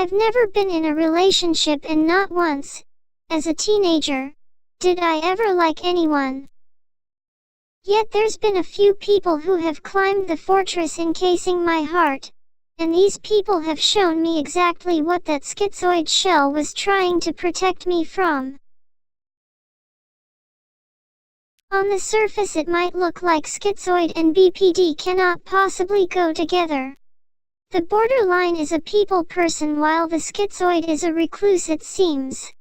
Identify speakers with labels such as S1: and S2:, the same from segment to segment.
S1: I've never been in a relationship, and not once, as a teenager, did I ever like anyone. Yet there's been a few people who have climbed the fortress encasing my heart, and these people have shown me exactly what that schizoid shell was trying to protect me from. On the surface it might look like schizoid and BPD cannot possibly go together. The borderline is a people person while the schizoid is a recluse, it seems.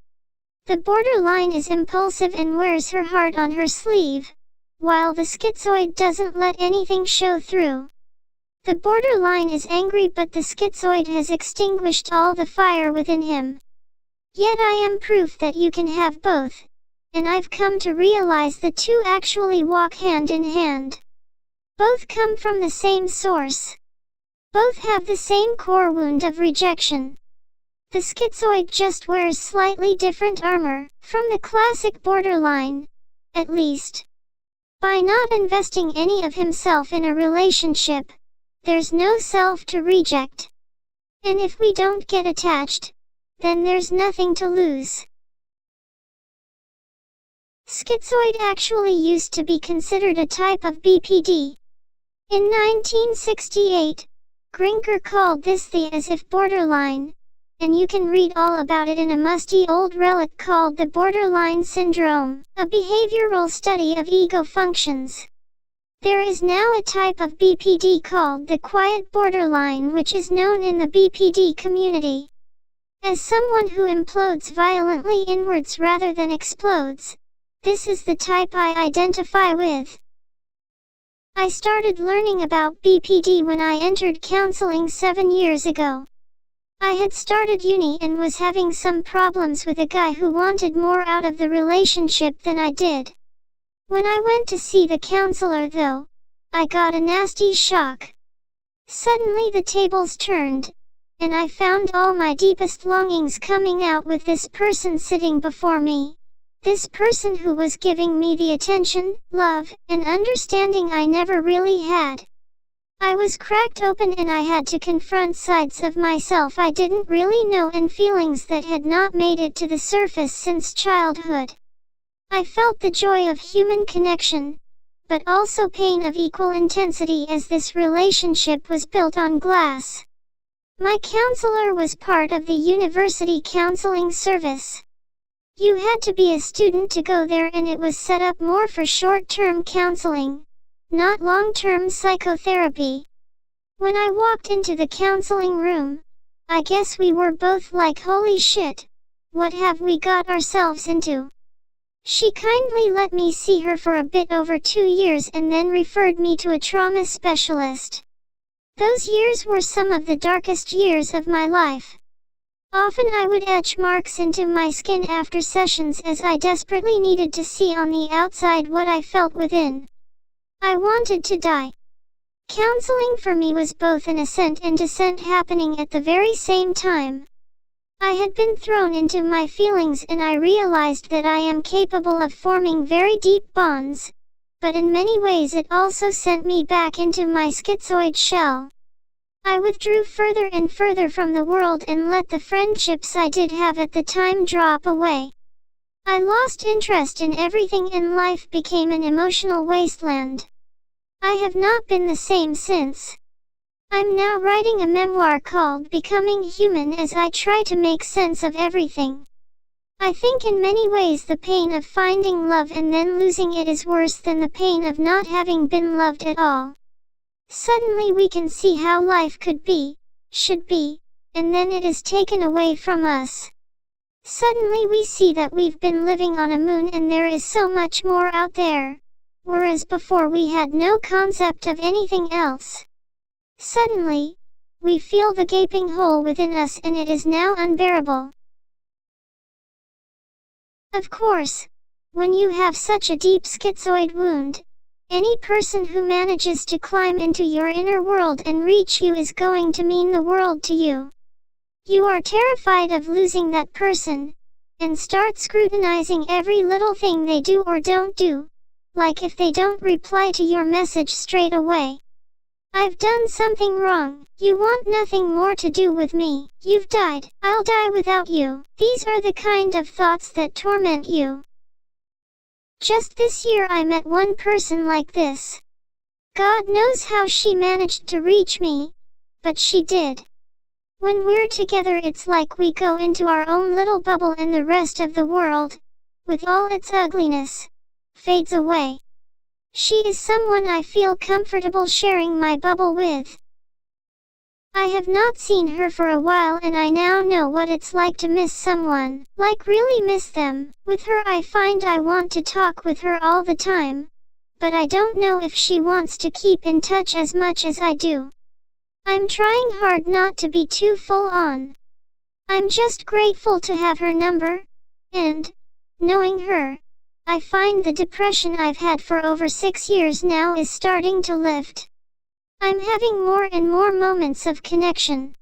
S1: The borderline is impulsive and wears her heart on her sleeve, while the schizoid doesn't let anything show through. The borderline is angry, but the schizoid has extinguished all the fire within him. Yet I am proof that you can have both, and I've come to realize the two actually walk hand in hand. Both come from the same source. Both have the same core wound of rejection. The schizoid just wears slightly different armor, from the classic borderline, at least. By not investing any of himself in a relationship, there's no self to reject. And if we don't get attached, then there's nothing to lose. Schizoid actually used to be considered a type of BPD. In 1968, Grinker called this the as if borderline, and you can read all about it in a musty old relic called the Borderline Syndrome, a behavioral study of egofunctions. There is now a type of BPD called the quiet borderline, which is known in the BPD community as someone who implodes violently inwards rather than explodes. This is the type I identify with. I started learning about BPD when I entered counseling 7 years ago. I had started uni and was having some problems with a guy who wanted more out of the relationship than I did. When I went to see the counselor though, I got a nasty shock. Suddenly the tables turned, and I found all my deepest longings coming out with this person sitting before me. This person who was giving me the attention, love, and understanding I never really had. I was cracked open and I had to confront sides of myself I didn't really know and feelings that had not made it to the surface since childhood. I felt the joy of human connection, but also pain of equal intensity as this relationship was built on glass. My counselor was part of the university counseling service. You had to be a student to go there, and it was set up more for short-term counseling, not long-term psychotherapy. When I walked into the counseling room, I guess we were both like, holy shit, what have we got ourselves into? She kindly let me see her for a bit over 2 years and then referred me to a trauma specialist. Those years were some of the darkest years of my life. Often I would etch marks into my skin after sessions as I desperately needed to see on the outside what I felt within. I wanted to die. Counseling for me was both an ascent and descent happening at the very same time. I had been thrown into my feelings and I realized that I am capable of forming very deep bonds, but in many ways it also sent me back into my schizoid shell. I withdrew further and further from the world and let the friendships I did have at the time drop away. I lost interest in everything and life became an emotional wasteland. I have not been the same since. I'm now writing a memoir called Becoming Human as I try to make sense of everything. I think in many ways the pain of finding love and then losing it is worse than the pain of not having been loved at all. Suddenly we can see how life could be, should be, and then it is taken away from us. Suddenly we see that we've been living on a moon and there is so much more out there, whereas before we had no concept of anything else. Suddenly, we feel the gaping hole within us and it is now unbearable. Of course, when you have such a deep schizoid wound, any person who manages to climb into your inner world and reach you is going to mean the world to you. You are terrified of losing that person, and start scrutinizing every little thing they do or don't do, like if they don't reply to your message straight away. I've done something wrong. You want nothing more to do with me. You've died. I'll die without you. These are the kind of thoughts that torment you. Just this year I met one person like this. God knows how she managed to reach me, but she did. When we're together it's like we go into our own little bubble and the rest of the world, with all its ugliness, fades away. She is someone I feel comfortable sharing my bubble with. I have not seen her for a while and I now know what it's like to miss someone, like really miss them. With her I find I want to talk with her all the time, but I don't know if she wants to keep in touch as much as I do. I'm trying hard not to be too full on. I'm just grateful to have her number, and, knowing her, I find the depression I've had for over 6 years now is starting to lift. I'm having more and more moments of connection.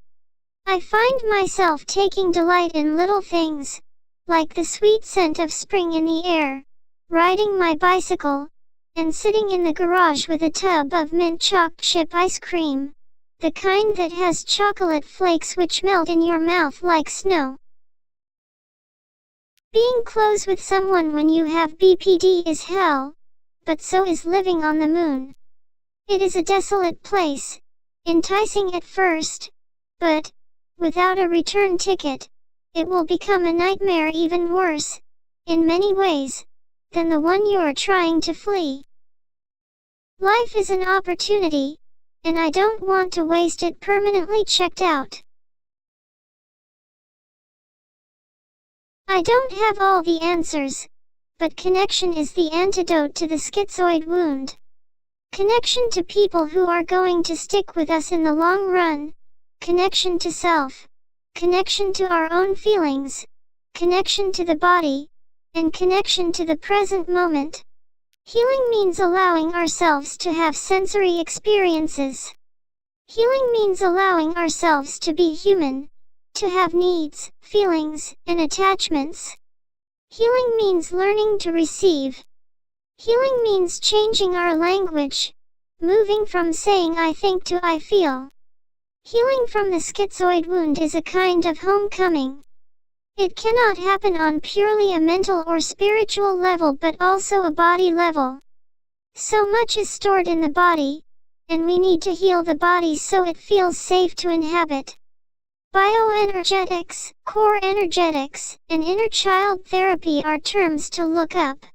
S1: I find myself taking delight in little things, like the sweet scent of spring in the air, riding my bicycle, and sitting in the garage with a tub of mint choc chip ice cream, the kind that has chocolate flakes which melt in your mouth like snow. Being close with someone when you have BPD is hell, but so is living on the moon. It is a desolate place, enticing at first, but, without a return ticket, it will become a nightmare even worse, in many ways, than the one you are trying to flee. Life is an opportunity, and I don't want to waste it permanently checked out. I don't have all the answers, but connection is the antidote to the schizoid wound. Connection to people who are going to stick with us in the long run, connection to self, connection to our own feelings, connection to the body, and connection to the present moment. Healing means allowing ourselves to have sensory experiences. Healing means allowing ourselves to be human, to have needs, feelings, and attachments. Healing means learning to receive. Healing means changing our language, moving from saying I think to I feel. Healing from the schizoid wound is a kind of homecoming. It cannot happen on purely a mental or spiritual level but also a body level. So much is stored in the body, and we need to heal the body so it feels safe to inhabit. Bioenergetics, core energetics, and inner child therapy are terms to look up.